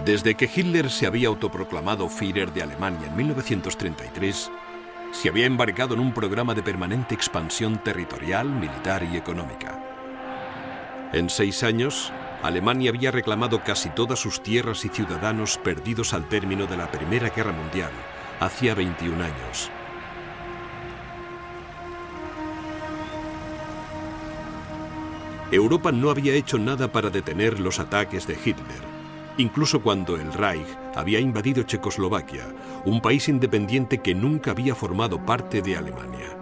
Desde que Hitler se había autoproclamado Führer de Alemania en 1933, se había embarcado en un programa de permanente expansión territorial, militar y económica. En 6 años, Alemania había reclamado casi todas sus tierras y ciudadanos perdidos al término de la Primera Guerra Mundial, hacía 21 años. Europa no había hecho nada para detener los ataques de Hitler, incluso cuando el Reich había invadido Checoslovaquia, un país independiente que nunca había formado parte de Alemania.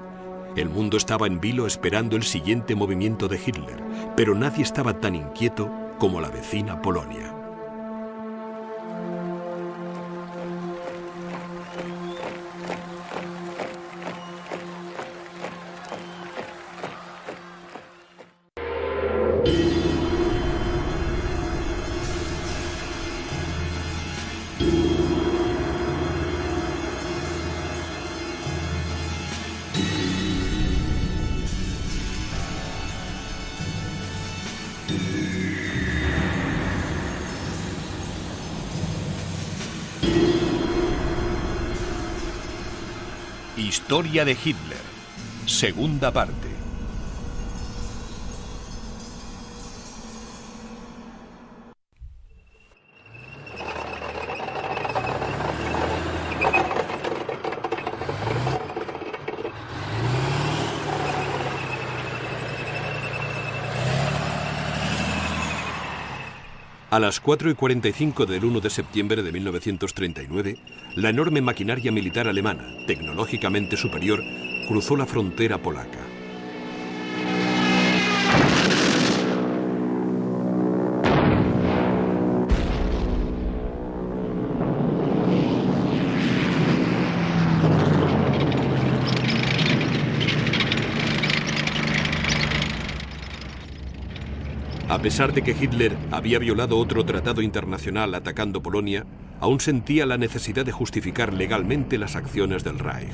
El mundo estaba en vilo esperando el siguiente movimiento de Hitler, pero nadie estaba tan inquieto como la vecina Polonia. Historia de Hitler, segunda parte. A las 4:45 del 1 de septiembre de 1939, la enorme maquinaria militar alemana, tecnológicamente superior, cruzó la frontera polaca. A pesar de que Hitler había violado otro tratado internacional atacando Polonia, aún sentía la necesidad de justificar legalmente las acciones del Reich.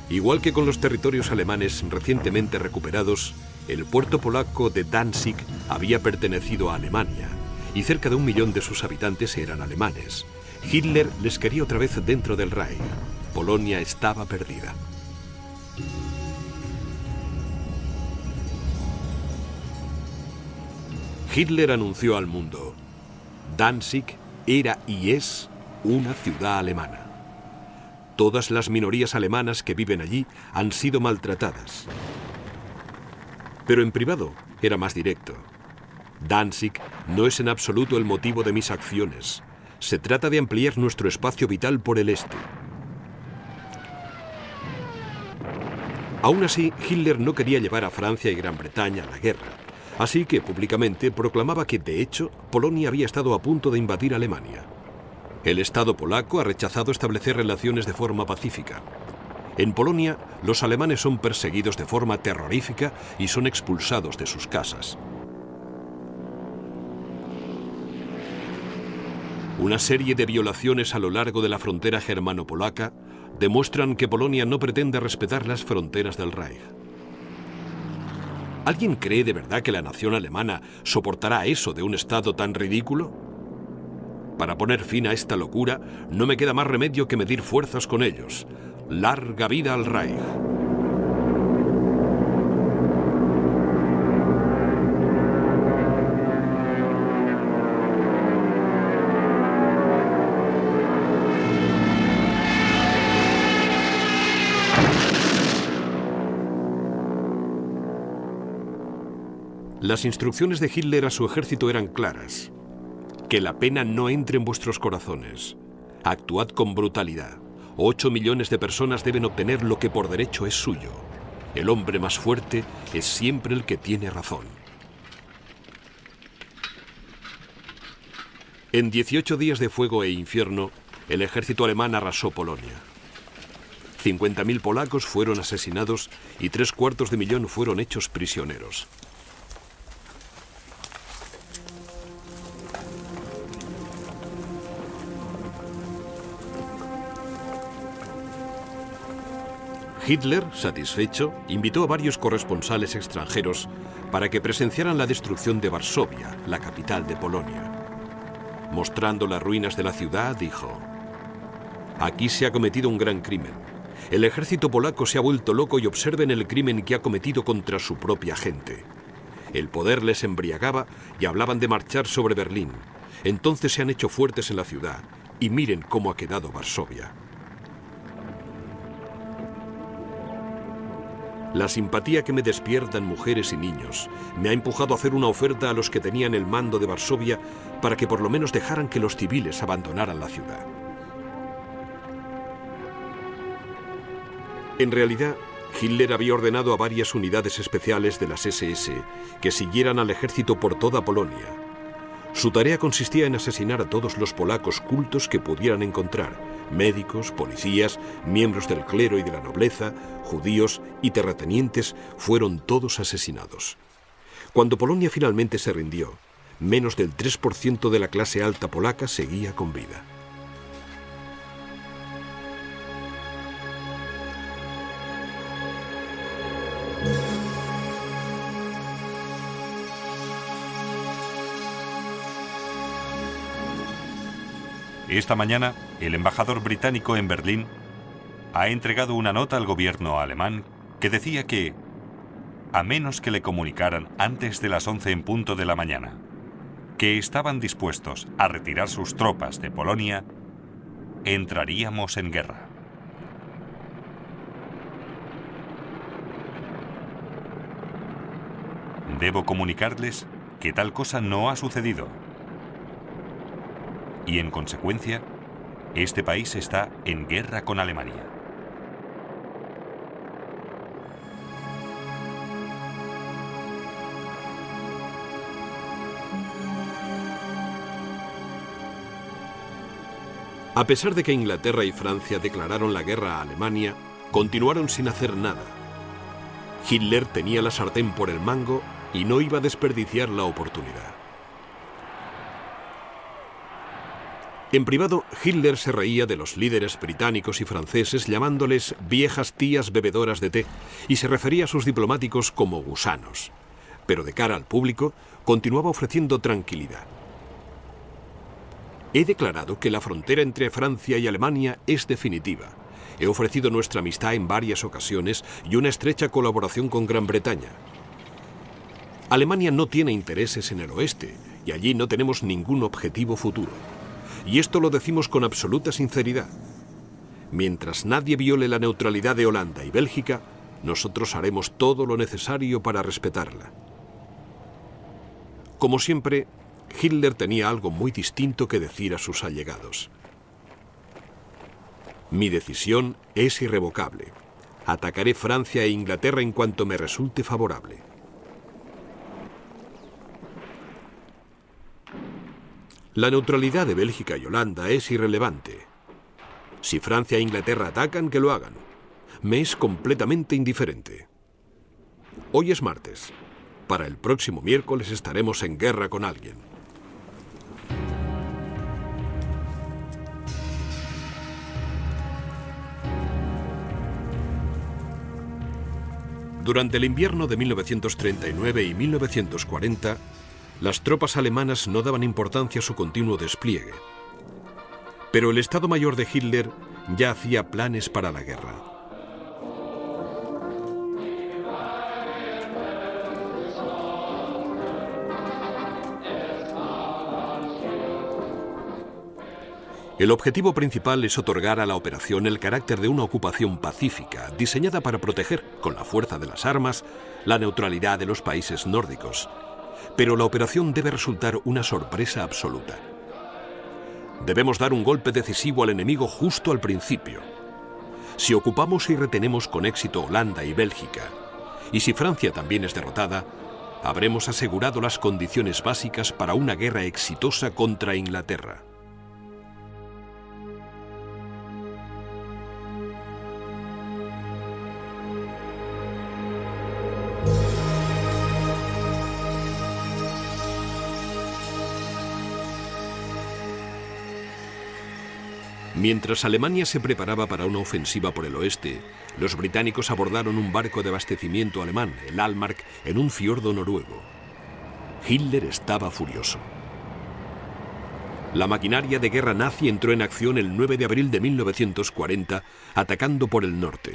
Igual que con los territorios alemanes recientemente recuperados, el puerto polaco de Danzig había pertenecido a Alemania, y cerca de 1 millón de sus habitantes eran alemanes. Hitler les quería otra vez dentro del Reich. Polonia estaba perdida. Hitler anunció al mundo: Danzig era y es una ciudad alemana. Todas las minorías alemanas que viven allí han sido maltratadas. Pero en privado era más directo. Danzig no es en absoluto el motivo de mis acciones. Se trata de ampliar nuestro espacio vital por el este. Aún así, Hitler no quería llevar a Francia y Gran Bretaña a la guerra. Así que públicamente proclamaba que, de hecho, Polonia había estado a punto de invadir Alemania. El Estado polaco ha rechazado establecer relaciones de forma pacífica. En Polonia, los alemanes son perseguidos de forma terrorífica y son expulsados de sus casas. Una serie de violaciones a lo largo de la frontera germano-polaca demuestran que Polonia no pretende respetar las fronteras del Reich. ¿Alguien cree de verdad que la nación alemana soportará eso de un Estado tan ridículo? Para poner fin a esta locura, no me queda más remedio que medir fuerzas con ellos. ¡Larga vida al Reich! Las instrucciones de Hitler a su ejército eran claras. Que la pena no entre en vuestros corazones. Actuad con brutalidad. 8 millones de personas deben obtener lo que por derecho es suyo. El hombre más fuerte es siempre el que tiene razón. En 18 días de fuego e infierno, el ejército alemán arrasó Polonia. 50.000 polacos fueron asesinados y 750.000 fueron hechos prisioneros. Hitler, satisfecho, invitó a varios corresponsales extranjeros para que presenciaran la destrucción de Varsovia, la capital de Polonia. Mostrando las ruinas de la ciudad, dijo: «Aquí se ha cometido un gran crimen. El ejército polaco se ha vuelto loco y observen el crimen que ha cometido contra su propia gente. El poder les embriagaba y hablaban de marchar sobre Berlín. Entonces se han hecho fuertes en la ciudad y miren cómo ha quedado Varsovia». La simpatía que me despiertan mujeres y niños me ha empujado a hacer una oferta a los que tenían el mando de Varsovia para que por lo menos dejaran que los civiles abandonaran la ciudad. En realidad, Hitler había ordenado a varias unidades especiales de las SS que siguieran al ejército por toda Polonia. Su tarea consistía en asesinar a todos los polacos cultos que pudieran encontrar: médicos, policías, miembros del clero y de la nobleza, judíos y terratenientes fueron todos asesinados. Cuando Polonia finalmente se rindió, menos del 3% de la clase alta polaca seguía con vida. Esta mañana, el embajador británico en Berlín ha entregado una nota al gobierno alemán que decía que, a menos que le comunicaran antes de las 11 en punto de la mañana que estaban dispuestos a retirar sus tropas de Polonia, entraríamos en guerra. Debo comunicarles que tal cosa no ha sucedido. Y en consecuencia, este país está en guerra con Alemania. A pesar de que Inglaterra y Francia declararon la guerra a Alemania, continuaron sin hacer nada. Hitler tenía la sartén por el mango y no iba a desperdiciar la oportunidad. En privado, Hitler se reía de los líderes británicos y franceses llamándoles viejas tías bebedoras de té y se refería a sus diplomáticos como gusanos. Pero de cara al público, continuaba ofreciendo tranquilidad. He declarado que la frontera entre Francia y Alemania es definitiva. He ofrecido nuestra amistad en varias ocasiones y una estrecha colaboración con Gran Bretaña. Alemania no tiene intereses en el oeste y allí no tenemos ningún objetivo futuro. Y esto lo decimos con absoluta sinceridad. Mientras nadie viole la neutralidad de Holanda y Bélgica, nosotros haremos todo lo necesario para respetarla. Como siempre, Hitler tenía algo muy distinto que decir a sus allegados. Mi decisión es irrevocable. Atacaré Francia e Inglaterra en cuanto me resulte favorable. La neutralidad de Bélgica y Holanda es irrelevante. Si Francia e Inglaterra atacan, que lo hagan. Me es completamente indiferente. Hoy es martes. Para el próximo miércoles estaremos en guerra con alguien. Durante el invierno de 1939 y 1940, las tropas alemanas no daban importancia a su continuo despliegue. Pero el Estado Mayor de Hitler ya hacía planes para la guerra. El objetivo principal es otorgar a la operación el carácter de una ocupación pacífica, diseñada para proteger, con la fuerza de las armas, la neutralidad de los países nórdicos. Pero la operación debe resultar una sorpresa absoluta. Debemos dar un golpe decisivo al enemigo justo al principio. Si ocupamos y retenemos con éxito Holanda y Bélgica, y si Francia también es derrotada, habremos asegurado las condiciones básicas para una guerra exitosa contra Inglaterra. Mientras Alemania se preparaba para una ofensiva por el oeste, los británicos abordaron un barco de abastecimiento alemán, el Altmark, en un fiordo noruego. Hitler estaba furioso. La maquinaria de guerra nazi entró en acción el 9 de abril de 1940, atacando por el norte.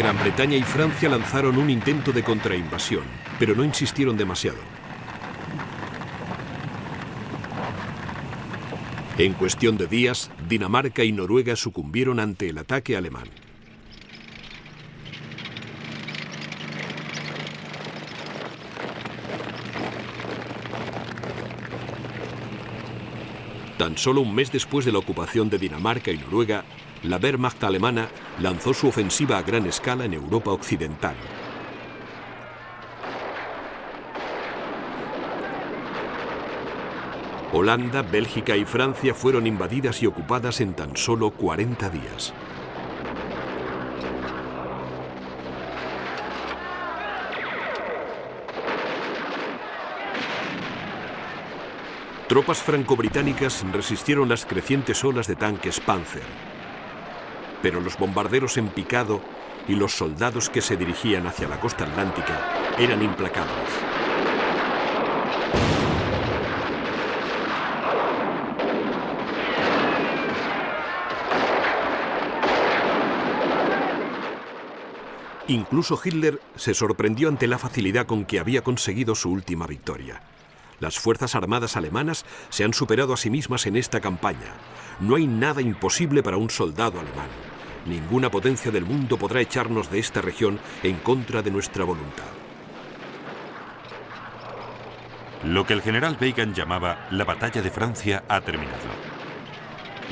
Gran Bretaña y Francia lanzaron un intento de contrainvasión, pero no insistieron demasiado. En cuestión de días, Dinamarca y Noruega sucumbieron ante el ataque alemán. Tan solo un mes después de la ocupación de Dinamarca y Noruega, la Wehrmacht alemana lanzó su ofensiva a gran escala en Europa occidental. Holanda, Bélgica y Francia fueron invadidas y ocupadas en tan solo 40 días. Tropas franco-británicas resistieron las crecientes olas de tanques Panzer, pero los bombarderos en picado y los soldados que se dirigían hacia la costa atlántica eran implacables. Incluso Hitler se sorprendió ante la facilidad con que había conseguido su última victoria. Las fuerzas armadas alemanas se han superado a sí mismas en esta campaña. No hay nada imposible para un soldado alemán. Ninguna potencia del mundo podrá echarnos de esta región en contra de nuestra voluntad. Lo que el general Weygand llamaba la batalla de Francia ha terminado.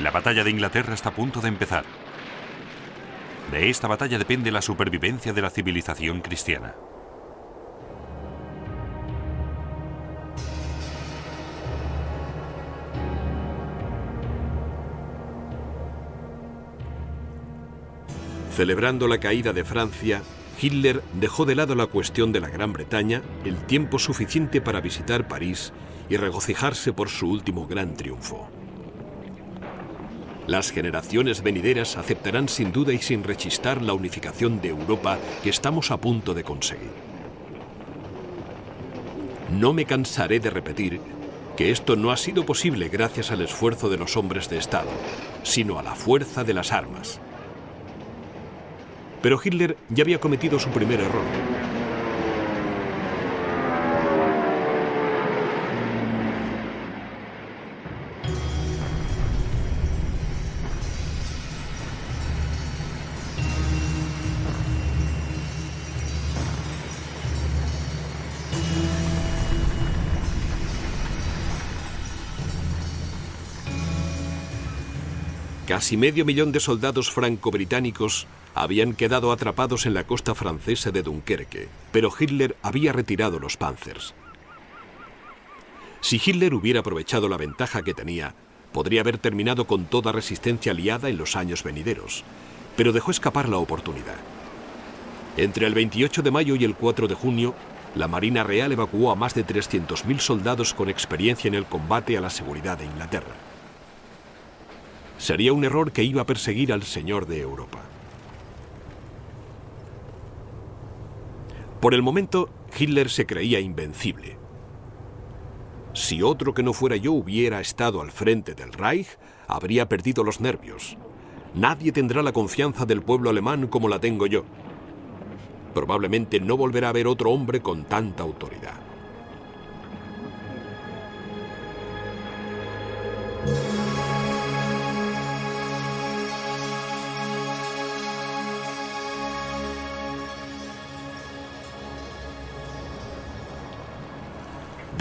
La batalla de Inglaterra está a punto de empezar. De esta batalla depende la supervivencia de la civilización cristiana. Celebrando la caída de Francia, Hitler dejó de lado la cuestión de la Gran Bretaña el tiempo suficiente para visitar París y regocijarse por su último gran triunfo. Las generaciones venideras aceptarán sin duda y sin rechistar la unificación de Europa que estamos a punto de conseguir. No me cansaré de repetir que esto no ha sido posible gracias al esfuerzo de los hombres de Estado, sino a la fuerza de las armas. Pero Hitler ya había cometido su primer error. Casi medio millón de soldados franco-británicos habían quedado atrapados en la costa francesa de Dunkerque, pero Hitler había retirado los Panzers. Si Hitler hubiera aprovechado la ventaja que tenía, podría haber terminado con toda resistencia aliada en los años venideros, pero dejó escapar la oportunidad. Entre el 28 de mayo y el 4 de junio, la Marina Real evacuó a más de 300.000 soldados con experiencia en el combate a la seguridad de Inglaterra. Sería un error que iba a perseguir al señor de Europa. Por el momento, Hitler se creía invencible. Si otro que no fuera yo hubiera estado al frente del Reich, habría perdido los nervios. Nadie tendrá la confianza del pueblo alemán como la tengo yo. Probablemente no volverá a haber otro hombre con tanta autoridad.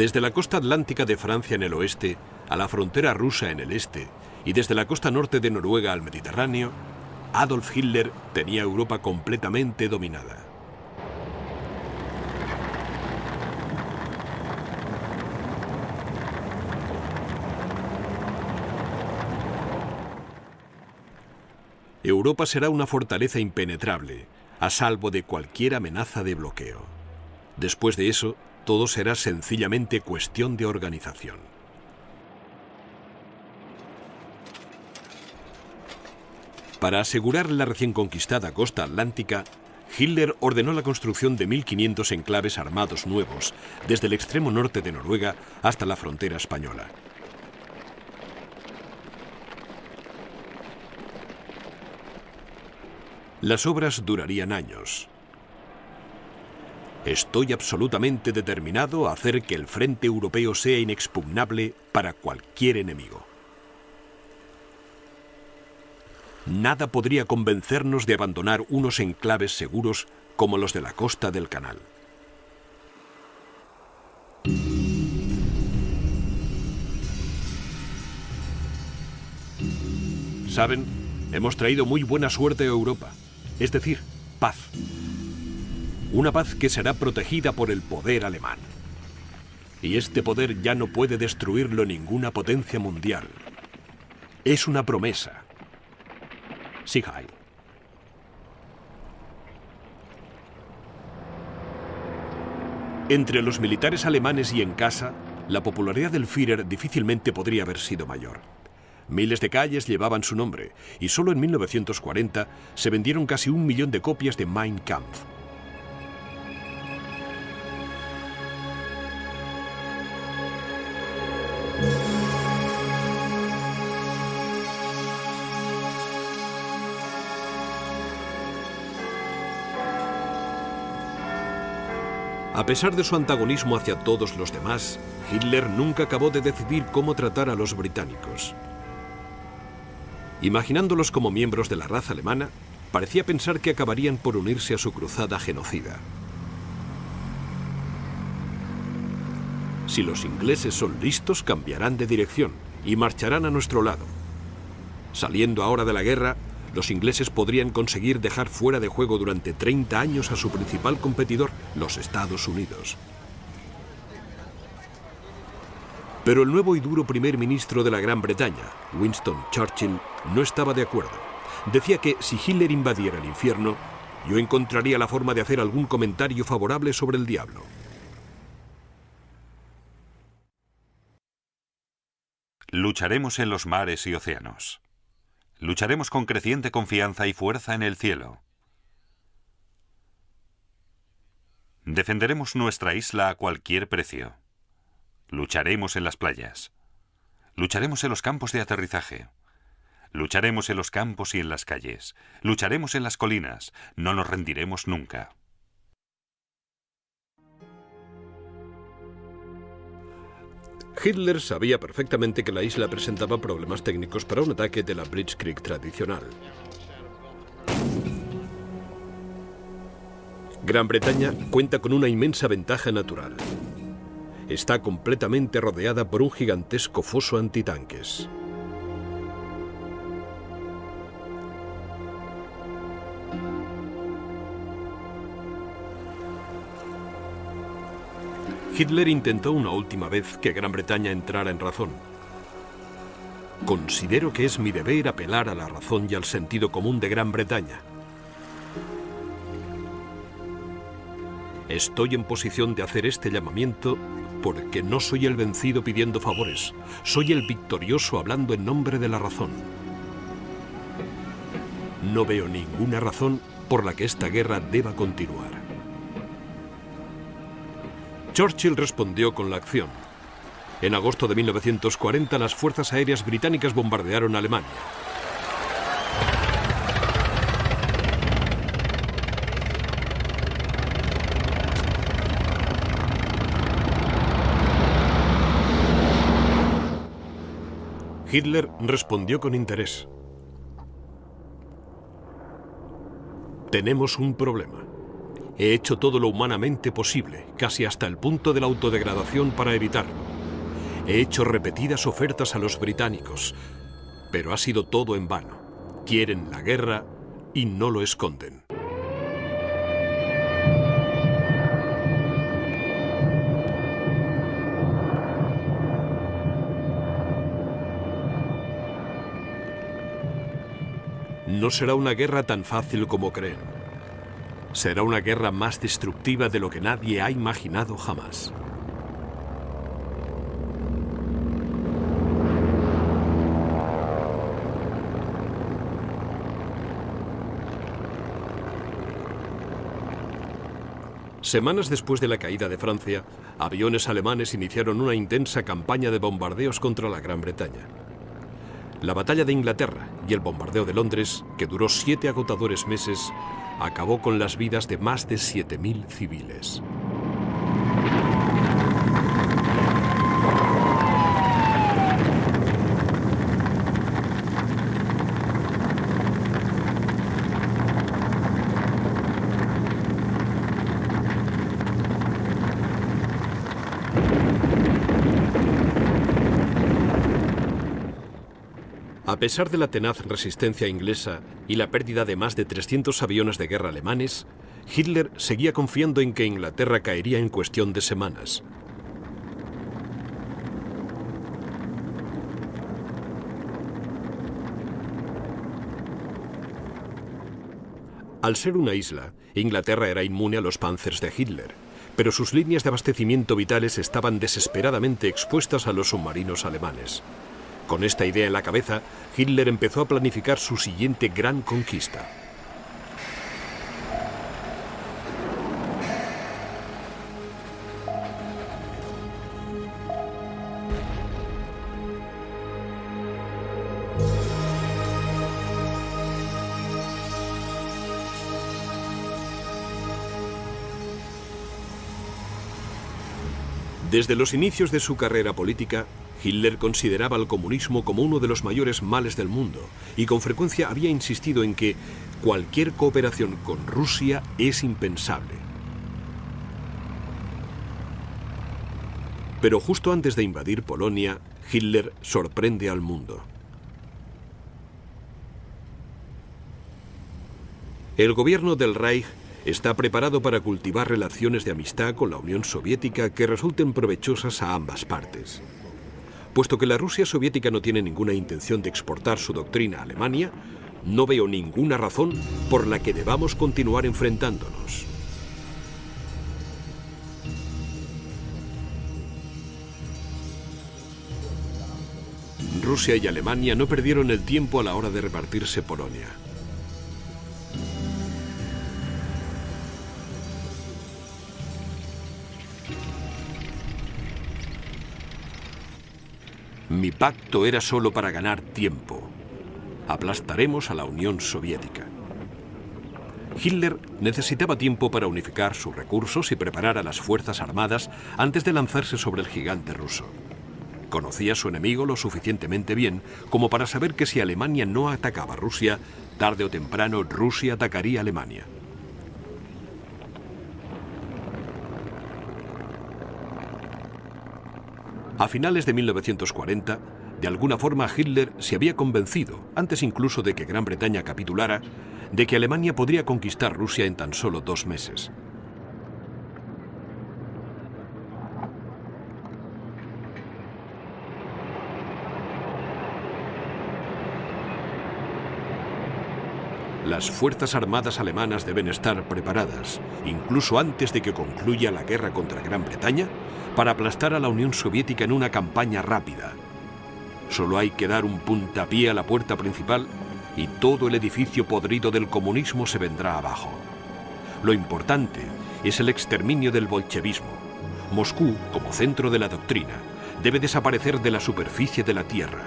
Desde la costa atlántica de Francia en el oeste a la frontera rusa en el este y desde la costa norte de Noruega al Mediterráneo, Adolf Hitler tenía Europa completamente dominada. Europa será una fortaleza impenetrable, a salvo de cualquier amenaza de bloqueo. Después de eso, todo será sencillamente cuestión de organización. Para asegurar la recién conquistada costa atlántica, Hitler ordenó la construcción de 1.500 enclaves armados nuevos, desde el extremo norte de Noruega hasta la frontera española. Las obras durarían años. Estoy absolutamente determinado a hacer que el frente europeo sea inexpugnable para cualquier enemigo. Nada podría convencernos de abandonar unos enclaves seguros como los de la costa del canal. Saben, hemos traído muy buena suerte a Europa, es decir, paz. Una paz que será protegida por el poder alemán. Y este poder ya no puede destruirlo ninguna potencia mundial. Es una promesa. Sieg Heil. Entre los militares alemanes y en casa, la popularidad del Führer difícilmente podría haber sido mayor. Miles de calles llevaban su nombre, y solo en 1940 se vendieron casi 1 millón de copias de Mein Kampf. A pesar de su antagonismo hacia todos los demás, Hitler nunca acabó de decidir cómo tratar a los británicos. Imaginándolos como miembros de la raza alemana, parecía pensar que acabarían por unirse a su cruzada genocida. Si los ingleses son listos, cambiarán de dirección y marcharán a nuestro lado. Saliendo ahora de la guerra, los ingleses podrían conseguir dejar fuera de juego durante 30 años a su principal competidor, los Estados Unidos. Pero el nuevo y duro primer ministro de la Gran Bretaña, Winston Churchill, no estaba de acuerdo. Decía que si Hitler invadiera el infierno, yo encontraría la forma de hacer algún comentario favorable sobre el diablo. Lucharemos en los mares y océanos. Lucharemos con creciente confianza y fuerza en el cielo. Defenderemos nuestra isla a cualquier precio. Lucharemos en las playas. Lucharemos en los campos de aterrizaje. Lucharemos en los campos y en las calles. Lucharemos en las colinas. No nos rendiremos nunca. Hitler sabía perfectamente que la isla presentaba problemas técnicos para un ataque de la Blitzkrieg tradicional. Gran Bretaña cuenta con una inmensa ventaja natural. Está completamente rodeada por un gigantesco foso antitanques. Hitler intentó una última vez que Gran Bretaña entrara en razón. Considero que es mi deber apelar a la razón y al sentido común de Gran Bretaña. Estoy en posición de hacer este llamamiento porque no soy el vencido pidiendo favores, soy el victorioso hablando en nombre de la razón. No veo ninguna razón por la que esta guerra deba continuar. Churchill respondió con la acción. En agosto de 1940, las fuerzas aéreas británicas bombardearon Alemania. Hitler respondió con interés. Tenemos un problema. He hecho todo lo humanamente posible, casi hasta el punto de la autodegradación para evitarlo. He hecho repetidas ofertas a los británicos, pero ha sido todo en vano. Quieren la guerra y no lo esconden. No será una guerra tan fácil como creen. Será una guerra más destructiva de lo que nadie ha imaginado jamás. Semanas después de la caída de Francia, aviones alemanes iniciaron una intensa campaña de bombardeos contra la Gran Bretaña. La batalla de Inglaterra y el bombardeo de Londres, que duró 7 agotadores meses, acabó con las vidas de más de 7.000 civiles. A pesar de la tenaz resistencia inglesa y la pérdida de más de 300 aviones de guerra alemanes, Hitler seguía confiando en que Inglaterra caería en cuestión de semanas. Al ser una isla, Inglaterra era inmune a los Panzers de Hitler, pero sus líneas de abastecimiento vitales estaban desesperadamente expuestas a los submarinos alemanes. Con esta idea en la cabeza, Hitler empezó a planificar su siguiente gran conquista. Desde los inicios de su carrera política, Hitler consideraba al comunismo como uno de los mayores males del mundo y con frecuencia había insistido en que cualquier cooperación con Rusia es impensable. Pero justo antes de invadir Polonia, Hitler sorprende al mundo. El gobierno del Reich está preparado para cultivar relaciones de amistad con la Unión Soviética que resulten provechosas a ambas partes. Puesto que la Rusia soviética no tiene ninguna intención de exportar su doctrina a Alemania, no veo ninguna razón por la que debamos continuar enfrentándonos. Rusia y Alemania no perdieron el tiempo a la hora de repartirse Polonia. Mi pacto era solo para ganar tiempo. Aplastaremos a la Unión Soviética. Hitler necesitaba tiempo para unificar sus recursos y preparar a las fuerzas armadas antes de lanzarse sobre el gigante ruso. Conocía a su enemigo lo suficientemente bien como para saber que si Alemania no atacaba a Rusia, tarde o temprano Rusia atacaría a Alemania. A finales de 1940, de alguna forma Hitler se había convencido, antes incluso de que Gran Bretaña capitulara, de que Alemania podría conquistar Rusia en tan solo 2 meses. Las fuerzas armadas alemanas deben estar preparadas, incluso antes de que concluya la guerra contra Gran Bretaña, para aplastar a la Unión Soviética en una campaña rápida. Solo hay que dar un puntapié a la puerta principal y todo el edificio podrido del comunismo se vendrá abajo. Lo importante es el exterminio del bolchevismo. Moscú, como centro de la doctrina, debe desaparecer de la superficie de la Tierra.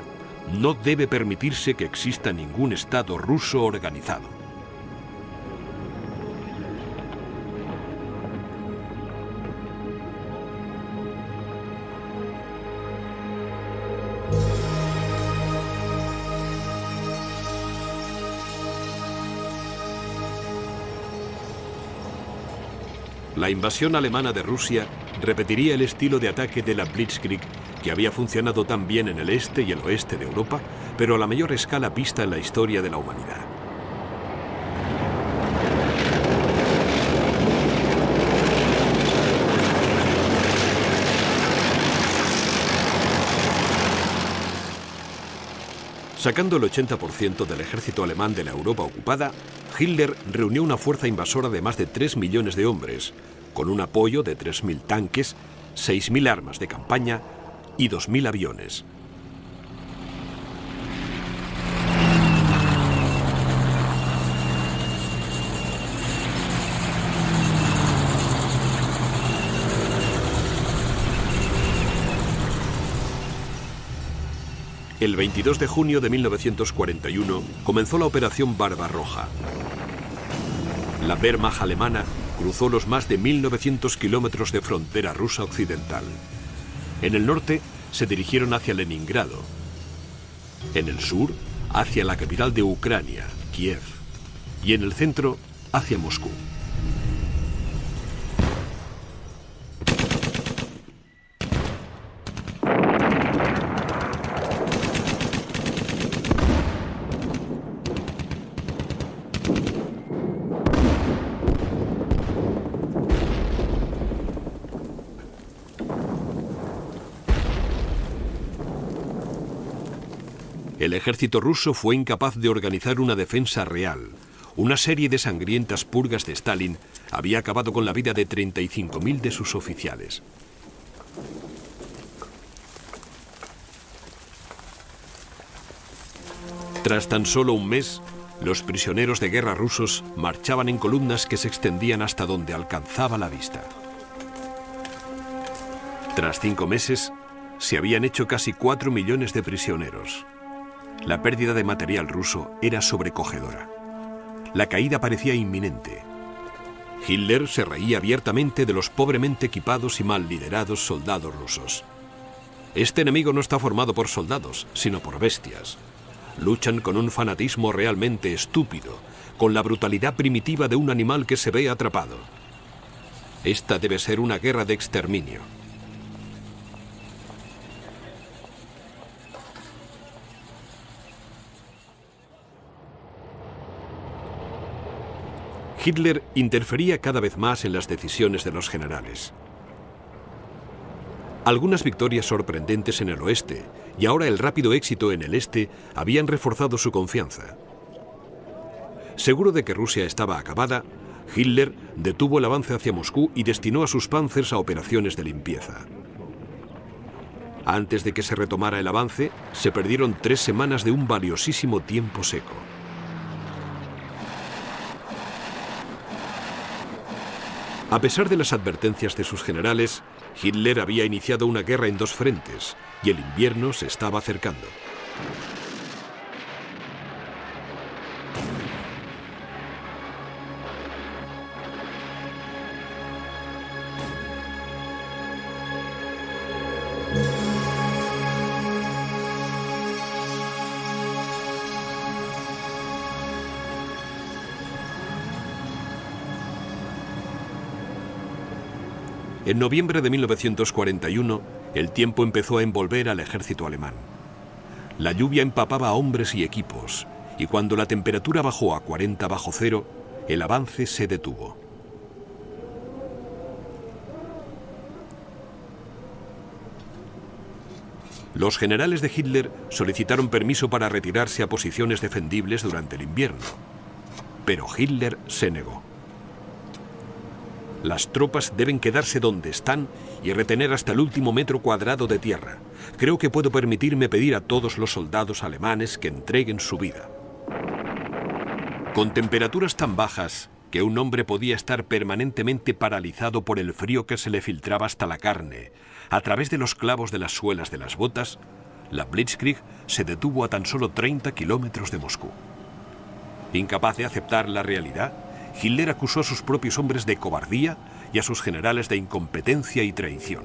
No debe permitirse que exista ningún Estado ruso organizado. La invasión alemana de Rusia repetiría el estilo de ataque de la Blitzkrieg que había funcionado tan bien en el este y el oeste de Europa, pero a la mayor escala vista en la historia de la humanidad. Sacando el 80% del ejército alemán de la Europa ocupada, Hitler reunió una fuerza invasora de más de 3 millones de hombres, con un apoyo de 3.000 tanques, 6.000 armas de campaña y 2.000 aviones. El 22 de junio de 1941 comenzó la Operación Barbarroja. La Wehrmacht alemana cruzó los más de 1.900 kilómetros de frontera rusa occidental. En el norte se dirigieron hacia Leningrado. En el sur, hacia la capital de Ucrania, Kiev. Y en el centro, hacia Moscú. El ejército ruso fue incapaz de organizar una defensa real. Una serie de sangrientas purgas de Stalin había acabado con la vida de 35.000 de sus oficiales. Tras tan solo un mes, los prisioneros de guerra rusos marchaban en columnas que se extendían hasta donde alcanzaba la vista. Tras 5 meses, se habían hecho casi 4 millones de prisioneros. La pérdida de material ruso era sobrecogedora. La caída parecía inminente. Hitler se reía abiertamente de los pobremente equipados y mal liderados soldados rusos. Este enemigo no está formado por soldados, sino por bestias. Luchan con un fanatismo realmente estúpido, con la brutalidad primitiva de un animal que se ve atrapado. Esta debe ser una guerra de exterminio. Hitler interfería cada vez más en las decisiones de los generales. Algunas victorias sorprendentes en el oeste y ahora el rápido éxito en el este habían reforzado su confianza. Seguro de que Rusia estaba acabada, Hitler detuvo el avance hacia Moscú y destinó a sus panzers a operaciones de limpieza. Antes de que se retomara el avance, se perdieron 3 semanas de un valiosísimo tiempo seco. A pesar de las advertencias de sus generales, Hitler había iniciado una guerra en 2 frentes y el invierno se estaba acercando. En noviembre de 1941, el tiempo empezó a envolver al ejército alemán. La lluvia empapaba a hombres y equipos, y cuando la temperatura bajó a 40 bajo cero, el avance se detuvo. Los generales de Hitler solicitaron permiso para retirarse a posiciones defendibles durante el invierno, pero Hitler se negó. Las tropas deben quedarse donde están y retener hasta el último metro cuadrado de tierra. Creo que puedo permitirme pedir a todos los soldados alemanes que entreguen su vida. Con temperaturas tan bajas que un hombre podía estar permanentemente paralizado por el frío que se le filtraba hasta la carne, a través de los clavos de las suelas de las botas, la Blitzkrieg se detuvo a tan solo 30 kilómetros de Moscú. Incapaz de aceptar la realidad, Hitler acusó a sus propios hombres de cobardía y a sus generales de incompetencia y traición.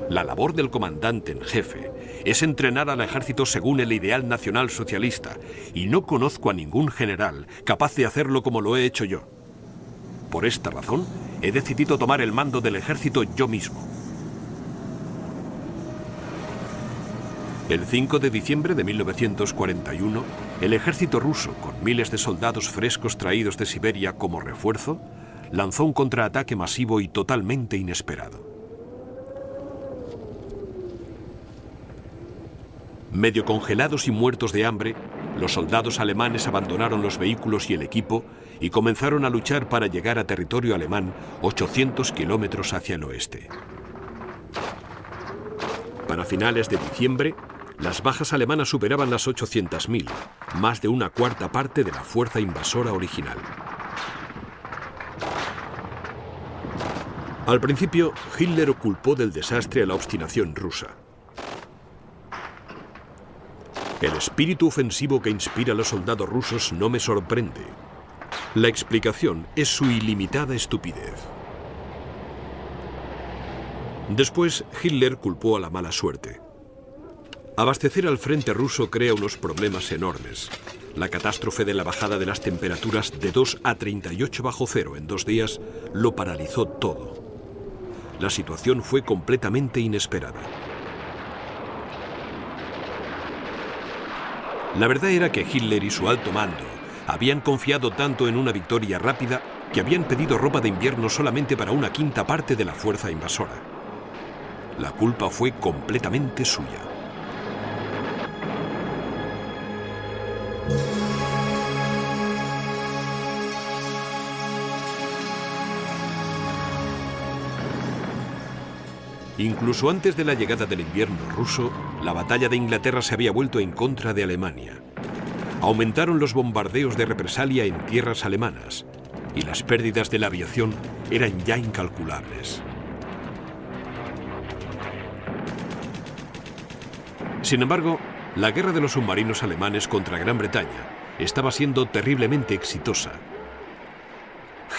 La labor del comandante en jefe es entrenar al ejército según el ideal nacional socialista, y no conozco a ningún general capaz de hacerlo como lo he hecho yo. Por esta razón, he decidido tomar el mando del ejército yo mismo. El 5 de diciembre de 1941, el ejército ruso, con miles de soldados frescos traídos de Siberia como refuerzo, lanzó un contraataque masivo y totalmente inesperado. Medio congelados y muertos de hambre, los soldados alemanes abandonaron los vehículos y el equipo y comenzaron a luchar para llegar a territorio alemán 800 kilómetros hacia el oeste. Para finales de diciembre, las bajas alemanas superaban las 800.000, más de una cuarta parte de la fuerza invasora original. Al principio, Hitler culpó del desastre a la obstinación rusa. El espíritu ofensivo que inspira a los soldados rusos no me sorprende. La explicación es su ilimitada estupidez. Después, Hitler culpó a la mala suerte. Abastecer al frente ruso crea unos problemas enormes. La catástrofe de la bajada de las temperaturas de 2 a 38 bajo cero en 2 días lo paralizó todo. La situación fue completamente inesperada. La verdad era que Hitler y su alto mando habían confiado tanto en una victoria rápida que habían pedido ropa de invierno solamente para una quinta parte de la fuerza invasora. La culpa fue completamente suya. Incluso antes de la llegada del invierno ruso, la batalla de Inglaterra se había vuelto en contra de Alemania. Aumentaron los bombardeos de represalia en tierras alemanas y las pérdidas de la aviación eran ya incalculables. Sin embargo, la guerra de los submarinos alemanes contra Gran Bretaña estaba siendo terriblemente exitosa.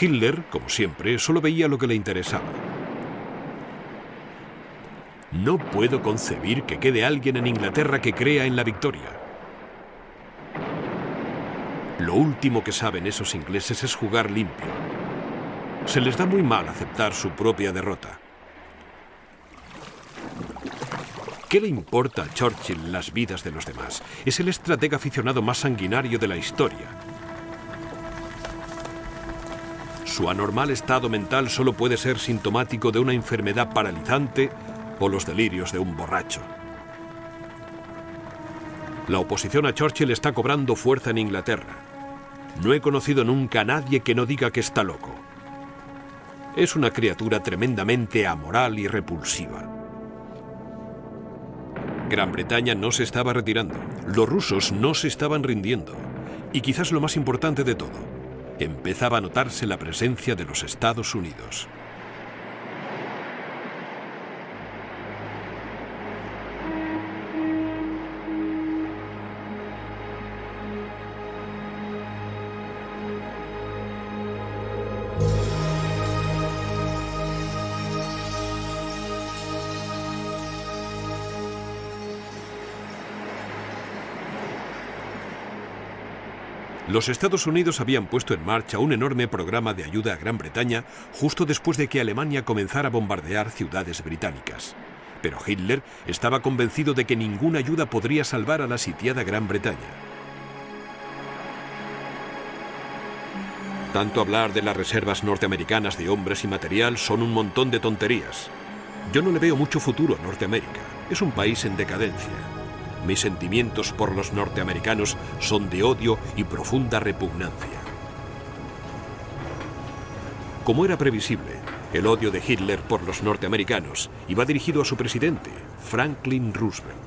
Hitler, como siempre, solo veía lo que le interesaba. No puedo concebir que quede alguien en Inglaterra que crea en la victoria. Lo último que saben esos ingleses es jugar limpio. Se les da muy mal aceptar su propia derrota. ¿Qué le importa a Churchill las vidas de los demás? Es el estratega aficionado más sanguinario de la historia. Su anormal estado mental solo puede ser sintomático de una enfermedad paralizante o los delirios de un borracho. La oposición a Churchill está cobrando fuerza en Inglaterra. No he conocido nunca a nadie que no diga que está loco. Es una criatura tremendamente amoral y repulsiva. Gran Bretaña no se estaba retirando. Los rusos no se estaban rindiendo. Y quizás lo más importante de todo, empezaba a notarse la presencia de los Estados Unidos. Los Estados Unidos habían puesto en marcha un enorme programa de ayuda a Gran Bretaña justo después de que Alemania comenzara a bombardear ciudades británicas. Pero Hitler estaba convencido de que ninguna ayuda podría salvar a la sitiada Gran Bretaña. Tanto hablar de las reservas norteamericanas de hombres y material son un montón de tonterías. Yo no le veo mucho futuro a Norteamérica. Es un país en decadencia. Mis sentimientos por los norteamericanos son de odio y profunda repugnancia. Como era previsible, el odio de Hitler por los norteamericanos iba dirigido a su presidente, Franklin Roosevelt.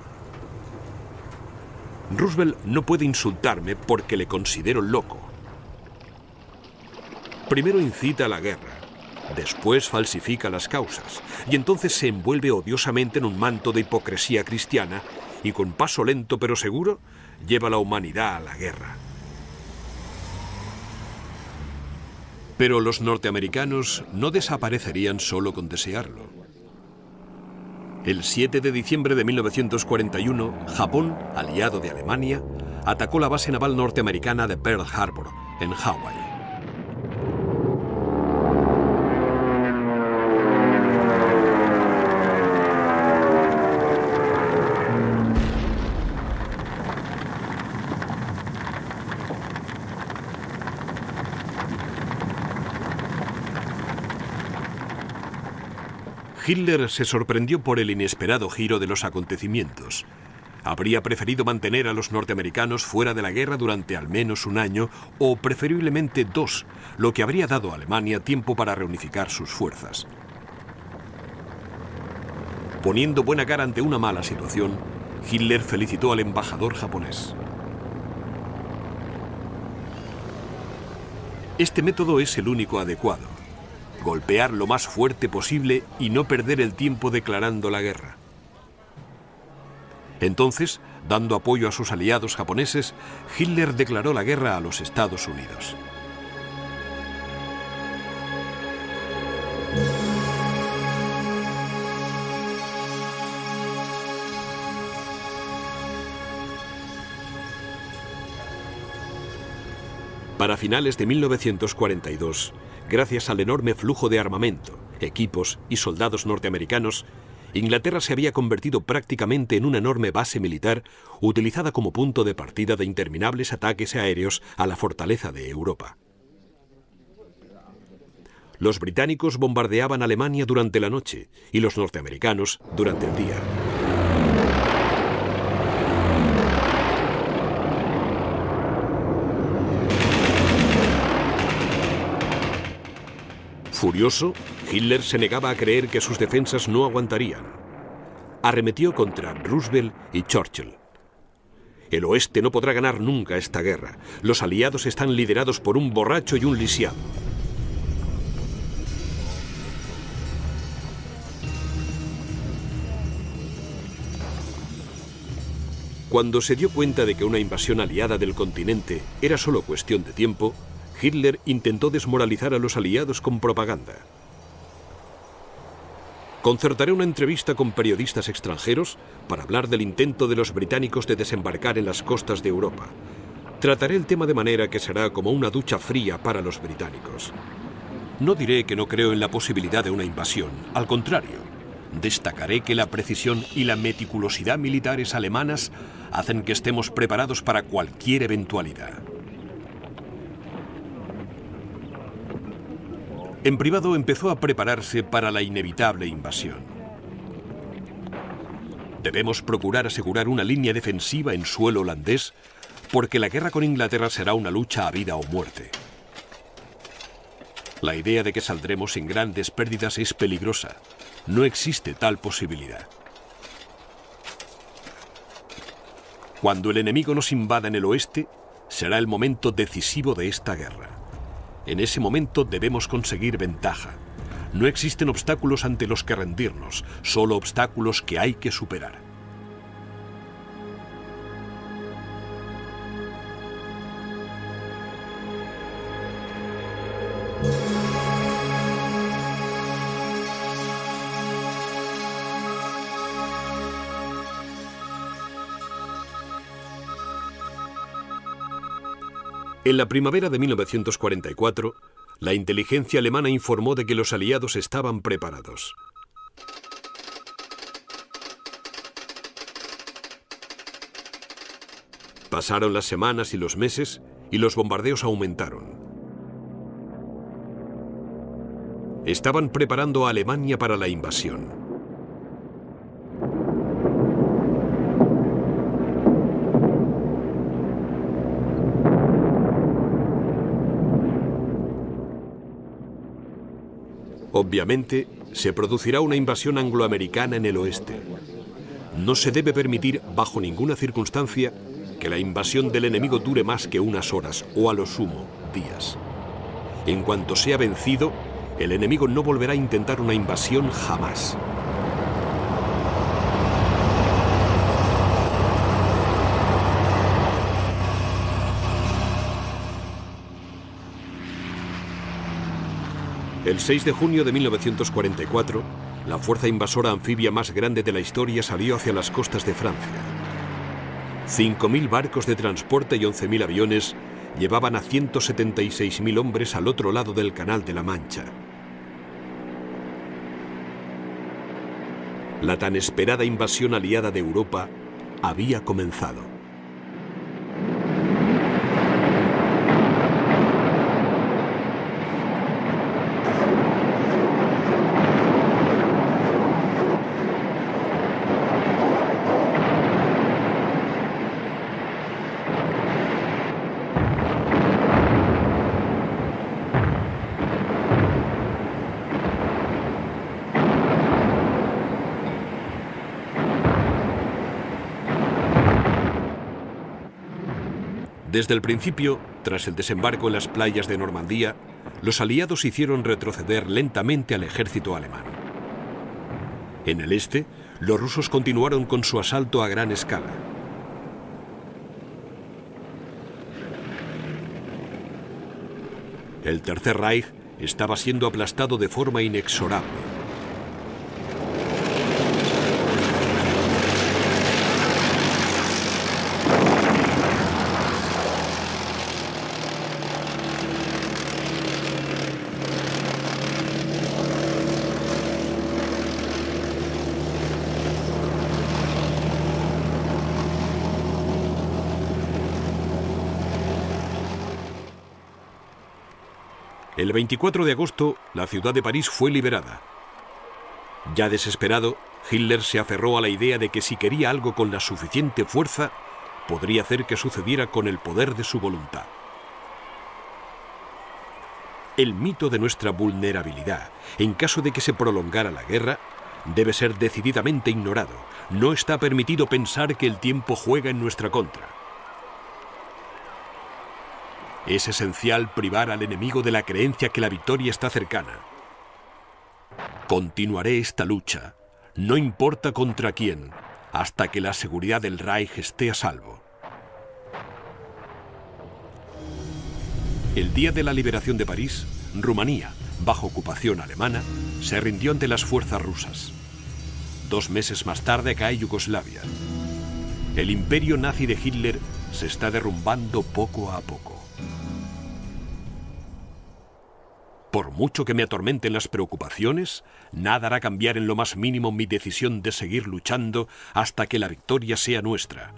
Roosevelt no puede insultarme porque le considero loco. Primero incita a la guerra, después falsifica las causas y entonces se envuelve odiosamente en un manto de hipocresía cristiana y con paso lento pero seguro lleva a la humanidad a la guerra. Pero los norteamericanos no desaparecerían solo con desearlo. El 7 de diciembre de 1941, Japón, aliado de Alemania, atacó la base naval norteamericana de Pearl Harbor, en Hawái. Hitler se sorprendió por el inesperado giro de los acontecimientos. Habría preferido mantener a los norteamericanos fuera de la guerra durante al menos un año o preferiblemente 2, lo que habría dado a Alemania tiempo para reunificar sus fuerzas. Poniendo buena cara ante una mala situación, Hitler felicitó al embajador japonés. Este método es el único adecuado: golpear lo más fuerte posible y no perder el tiempo declarando la guerra. Entonces, dando apoyo a sus aliados japoneses, Hitler declaró la guerra a los Estados Unidos. Para finales de 1942, gracias al enorme flujo de armamento, equipos y soldados norteamericanos, Inglaterra se había convertido prácticamente en una enorme base militar utilizada como punto de partida de interminables ataques aéreos a la fortaleza de Europa. Los británicos bombardeaban Alemania durante la noche y los norteamericanos durante el día. Furioso, Hitler se negaba a creer que sus defensas no aguantarían. Arremetió contra Roosevelt y Churchill. El oeste no podrá ganar nunca esta guerra. Los aliados están liderados por un borracho y un lisiado. Cuando se dio cuenta de que una invasión aliada del continente era solo cuestión de tiempo, Hitler intentó desmoralizar a los aliados con propaganda. Concertaré una entrevista con periodistas extranjeros para hablar del intento de los británicos de desembarcar en las costas de Europa. Trataré el tema de manera que será como una ducha fría para los británicos. No diré que no creo en la posibilidad de una invasión, al contrario. Destacaré que la precisión y la meticulosidad militares alemanas hacen que estemos preparados para cualquier eventualidad. En privado empezó a prepararse para la inevitable invasión. Debemos procurar asegurar una línea defensiva en suelo holandés, porque la guerra con Inglaterra será una lucha a vida o muerte. La idea de que saldremos sin grandes pérdidas es peligrosa. No existe tal posibilidad. Cuando el enemigo nos invada en el oeste, será el momento decisivo de esta guerra. En ese momento debemos conseguir ventaja. No existen obstáculos ante los que rendirnos, solo obstáculos que hay que superar. En la primavera de 1944, la inteligencia alemana informó de que los aliados estaban preparados. Pasaron las semanas y los meses y los bombardeos aumentaron. Estaban preparando a Alemania para la invasión. Obviamente, se producirá una invasión angloamericana en el oeste. No se debe permitir, bajo ninguna circunstancia, que la invasión del enemigo dure más que unas horas, o a lo sumo, días. En cuanto sea vencido, el enemigo no volverá a intentar una invasión jamás. El 6 de junio de 1944, la fuerza invasora anfibia más grande de la historia salió hacia las costas de Francia. 5.000 barcos de transporte y 11.000 aviones llevaban a 176.000 hombres al otro lado del Canal de la Mancha. La tan esperada invasión aliada de Europa había comenzado. Desde el principio, tras el desembarco en las playas de Normandía, los aliados hicieron retroceder lentamente al ejército alemán. En el este, los rusos continuaron con su asalto a gran escala. El Tercer Reich estaba siendo aplastado de forma inexorable. El 24 de agosto, la ciudad de París fue liberada. Ya desesperado, Hitler se aferró a la idea de que si quería algo con la suficiente fuerza, podría hacer que sucediera con el poder de su voluntad. El mito de nuestra vulnerabilidad, en caso de que se prolongara la guerra, debe ser decididamente ignorado. No está permitido pensar que el tiempo juega en nuestra contra. Es esencial privar al enemigo de la creencia que la victoria está cercana. Continuaré esta lucha, no importa contra quién, hasta que la seguridad del Reich esté a salvo. El día de la liberación de París, Rumanía, bajo ocupación alemana, se rindió ante las fuerzas rusas. 2 meses más tarde cae Yugoslavia. El imperio nazi de Hitler se está derrumbando poco a poco. Por mucho que me atormenten las preocupaciones, nada hará cambiar en lo más mínimo mi decisión de seguir luchando hasta que la victoria sea nuestra.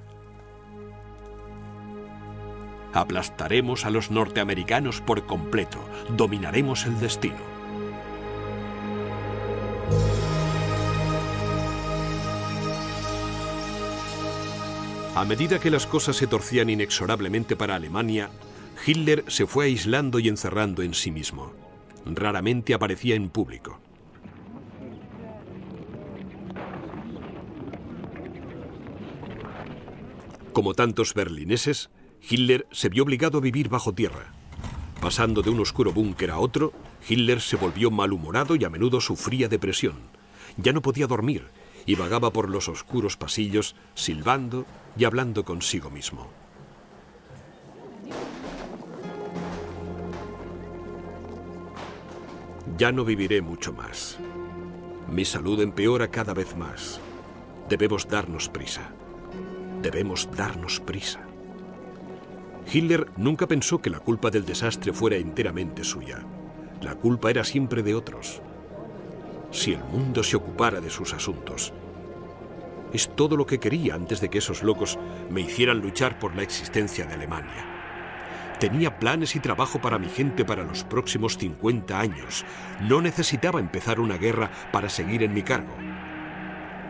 Aplastaremos a los norteamericanos por completo, dominaremos el destino. A medida que las cosas se torcían inexorablemente para Alemania, Hitler se fue aislando y encerrando en sí mismo. Raramente aparecía en público. Como tantos berlineses, Hitler se vio obligado a vivir bajo tierra. Pasando de un oscuro búnker a otro, Hitler se volvió malhumorado y a menudo sufría depresión. Ya no podía dormir y vagaba por los oscuros pasillos, silbando y hablando consigo mismo. Ya no viviré mucho más. Mi salud empeora cada vez más. Debemos darnos prisa. Debemos darnos prisa. Hitler nunca pensó que la culpa del desastre fuera enteramente suya. La culpa era siempre de otros. Si el mundo se ocupara de sus asuntos. Es todo lo que quería antes de que esos locos me hicieran luchar por la existencia de Alemania. Tenía planes y trabajo para mi gente para los próximos 50 años. No necesitaba empezar una guerra para seguir en mi cargo.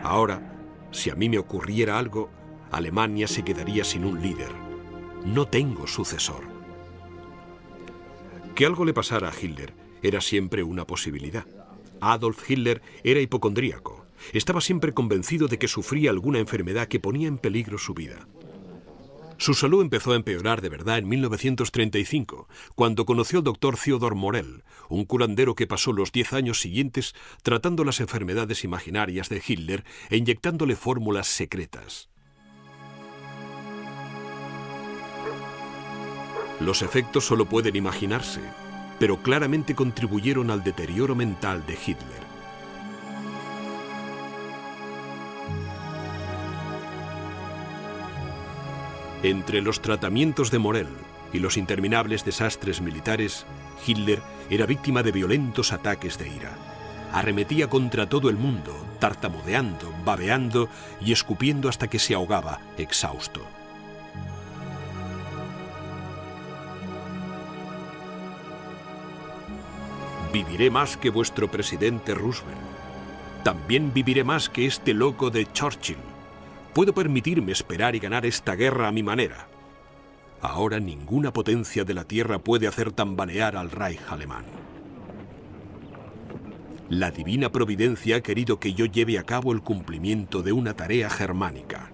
Ahora, si a mí me ocurriera algo, Alemania se quedaría sin un líder. No tengo sucesor. Que algo le pasara a Hitler era siempre una posibilidad. Adolf Hitler era hipocondríaco. Estaba siempre convencido de que sufría alguna enfermedad que ponía en peligro su vida. Su salud empezó a empeorar de verdad en 1935, cuando conoció al doctor Theodor Morell, un curandero que pasó los 10 años siguientes tratando las enfermedades imaginarias de Hitler e inyectándole fórmulas secretas. Los efectos solo pueden imaginarse, pero claramente contribuyeron al deterioro mental de Hitler. Entre los tratamientos de Morell y los interminables desastres militares, Hitler era víctima de violentos ataques de ira. Arremetía contra todo el mundo, tartamudeando, babeando y escupiendo hasta que se ahogaba, exhausto. Viviré más que vuestro presidente Roosevelt. También viviré más que este loco de Churchill. Puedo permitirme esperar y ganar esta guerra a mi manera. Ahora ninguna potencia de la Tierra puede hacer tambalear al Reich alemán. La divina providencia ha querido que yo lleve a cabo el cumplimiento de una tarea germánica.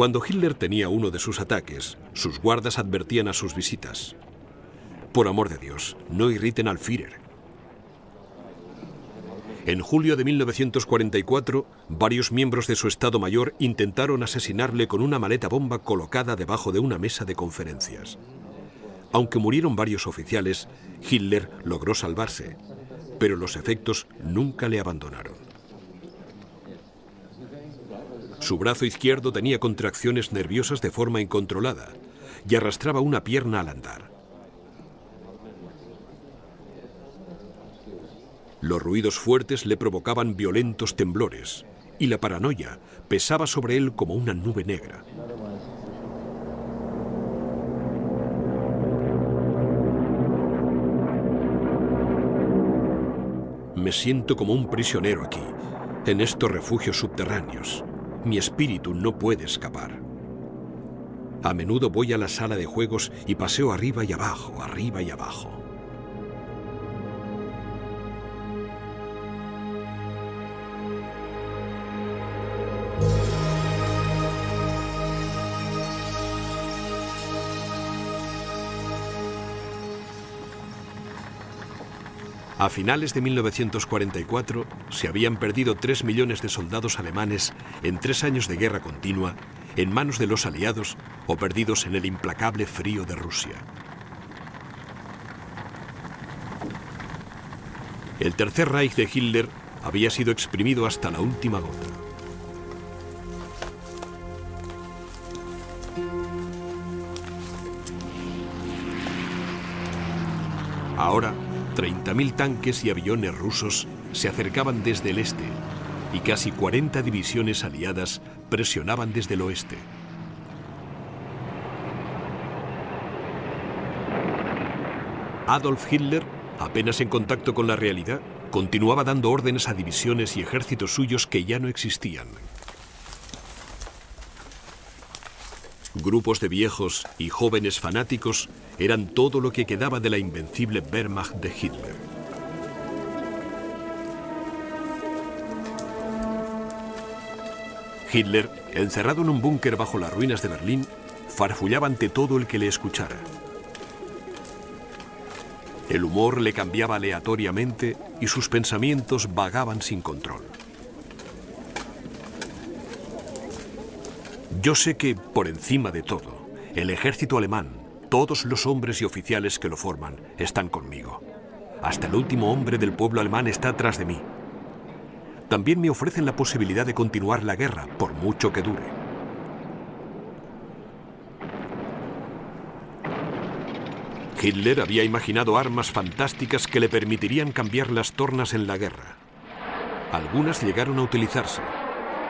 Cuando Hitler tenía uno de sus ataques, sus guardas advertían a sus visitas: por amor de Dios, no irriten al Führer. En julio de 1944, varios miembros de su Estado Mayor intentaron asesinarle con una maleta bomba colocada debajo de una mesa de conferencias. Aunque murieron varios oficiales, Hitler logró salvarse, pero los efectos nunca le abandonaron. Su brazo izquierdo tenía contracciones nerviosas de forma incontrolada y arrastraba una pierna al andar. Los ruidos fuertes le provocaban violentos temblores y la paranoia pesaba sobre él como una nube negra. Me siento como un prisionero aquí, en estos refugios subterráneos. Mi espíritu no puede escapar. A menudo voy a la sala de juegos y paseo arriba y abajo, arriba y abajo. A finales de 1944 se habían perdido 3 millones de soldados alemanes en 3 años de guerra continua en manos de los aliados o perdidos en el implacable frío de Rusia. El Tercer Reich de Hitler había sido exprimido hasta la última gota. Ahora, 30.000 tanques y aviones rusos se acercaban desde el este y casi 40 divisiones aliadas presionaban desde el oeste. Adolf Hitler, apenas en contacto con la realidad, continuaba dando órdenes a divisiones y ejércitos suyos que ya no existían. Grupos de viejos y jóvenes fanáticos eran todo lo que quedaba de la invencible Wehrmacht de Hitler. Hitler, encerrado en un búnker bajo las ruinas de Berlín, farfullaba ante todo el que le escuchara. El humor le cambiaba aleatoriamente y sus pensamientos vagaban sin control. Yo sé que, por encima de todo, el ejército alemán, todos los hombres y oficiales que lo forman, están conmigo. Hasta el último hombre del pueblo alemán está tras de mí. También me ofrecen la posibilidad de continuar la guerra, por mucho que dure. Hitler había imaginado armas fantásticas que le permitirían cambiar las tornas en la guerra. Algunas llegaron a utilizarse,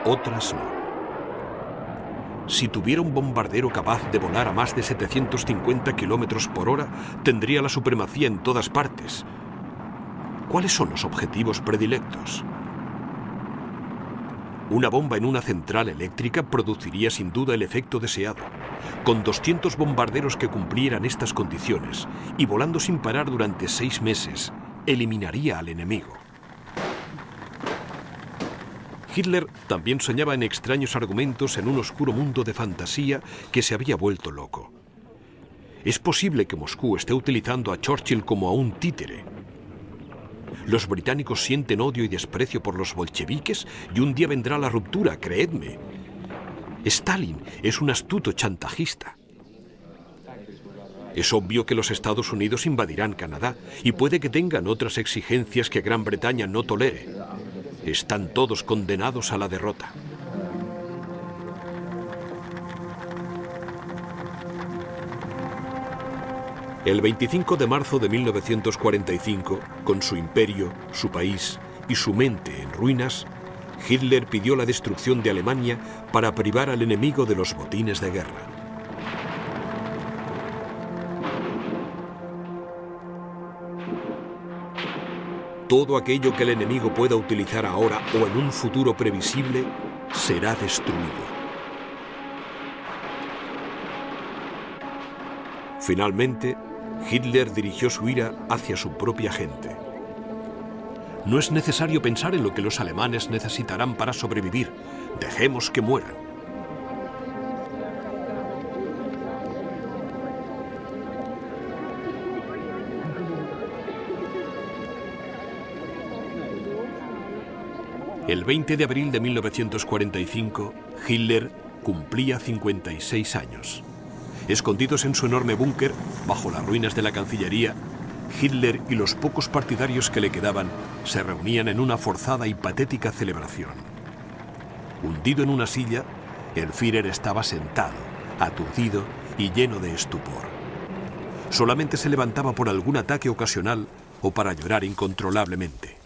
otras no. Si tuviera un bombardero capaz de volar a más de 750 kilómetros por hora, tendría la supremacía en todas partes. ¿Cuáles son los objetivos predilectos? Una bomba en una central eléctrica produciría sin duda el efecto deseado. Con 200 bombarderos que cumplieran estas condiciones y volando sin parar durante 6 meses, eliminaría al enemigo. Hitler también soñaba en extraños argumentos en un oscuro mundo de fantasía que se había vuelto loco. Es posible que Moscú esté utilizando a Churchill como a un títere. Los británicos sienten odio y desprecio por los bolcheviques y un día vendrá la ruptura, creedme. Stalin es un astuto chantajista. Es obvio que los Estados Unidos invadirán Canadá y puede que tengan otras exigencias que Gran Bretaña no tolere. Están todos condenados a la derrota. El 25 de marzo de 1945, con su imperio, su país y su mente en ruinas, Hitler pidió la destrucción de Alemania para privar al enemigo de los botines de guerra. Todo aquello que el enemigo pueda utilizar ahora o en un futuro previsible será destruido. Finalmente, Hitler dirigió su ira hacia su propia gente. No es necesario pensar en lo que los alemanes necesitarán para sobrevivir. Dejemos que mueran. El 20 de abril de 1945, Hitler cumplía 56 años. Escondidos en su enorme búnker, bajo las ruinas de la Cancillería, Hitler y los pocos partidarios que le quedaban se reunían en una forzada y patética celebración. Hundido en una silla, el Führer estaba sentado, aturdido y lleno de estupor. Solamente se levantaba por algún ataque ocasional o para llorar incontrolablemente.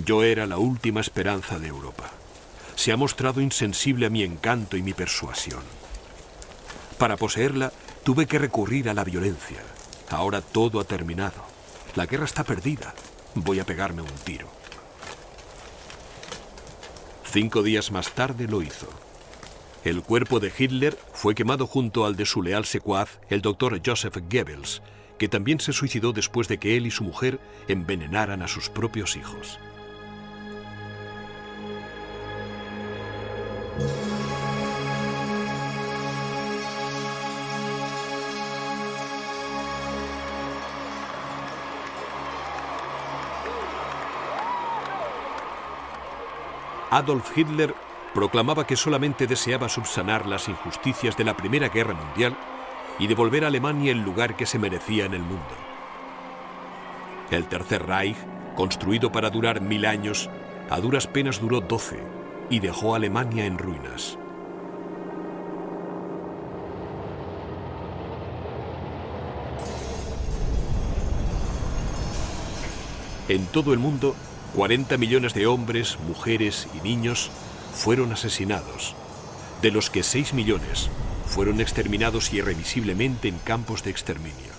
Yo era la última esperanza de Europa. Se ha mostrado insensible a mi encanto y mi persuasión. Para poseerla, tuve que recurrir a la violencia. Ahora todo ha terminado. La guerra está perdida. Voy a pegarme un tiro. 5 días más tarde lo hizo. El cuerpo de Hitler fue quemado junto al de su leal secuaz, el doctor Joseph Goebbels, que también se suicidó después de que él y su mujer envenenaran a sus propios hijos. Adolf Hitler proclamaba que solamente deseaba subsanar las injusticias de la Primera Guerra Mundial y devolver a Alemania el lugar que se merecía en el mundo. El Tercer Reich, construido para durar 1000 años, a duras penas duró 12 y dejó a Alemania en ruinas. En todo el mundo, 40 millones de hombres, mujeres y niños fueron asesinados, de los que 6 millones fueron exterminados irremisiblemente en campos de exterminio.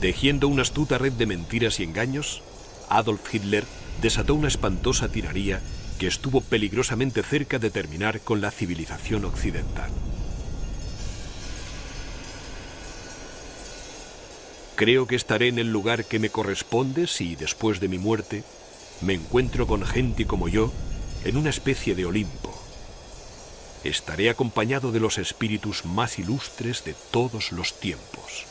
Tejiendo una astuta red de mentiras y engaños, Adolf Hitler desató una espantosa tiranía que estuvo peligrosamente cerca de terminar con la civilización occidental. Creo que estaré en el lugar que me corresponde si, después de mi muerte, me encuentro con gente como yo en una especie de Olimpo. Estaré acompañado de los espíritus más ilustres de todos los tiempos.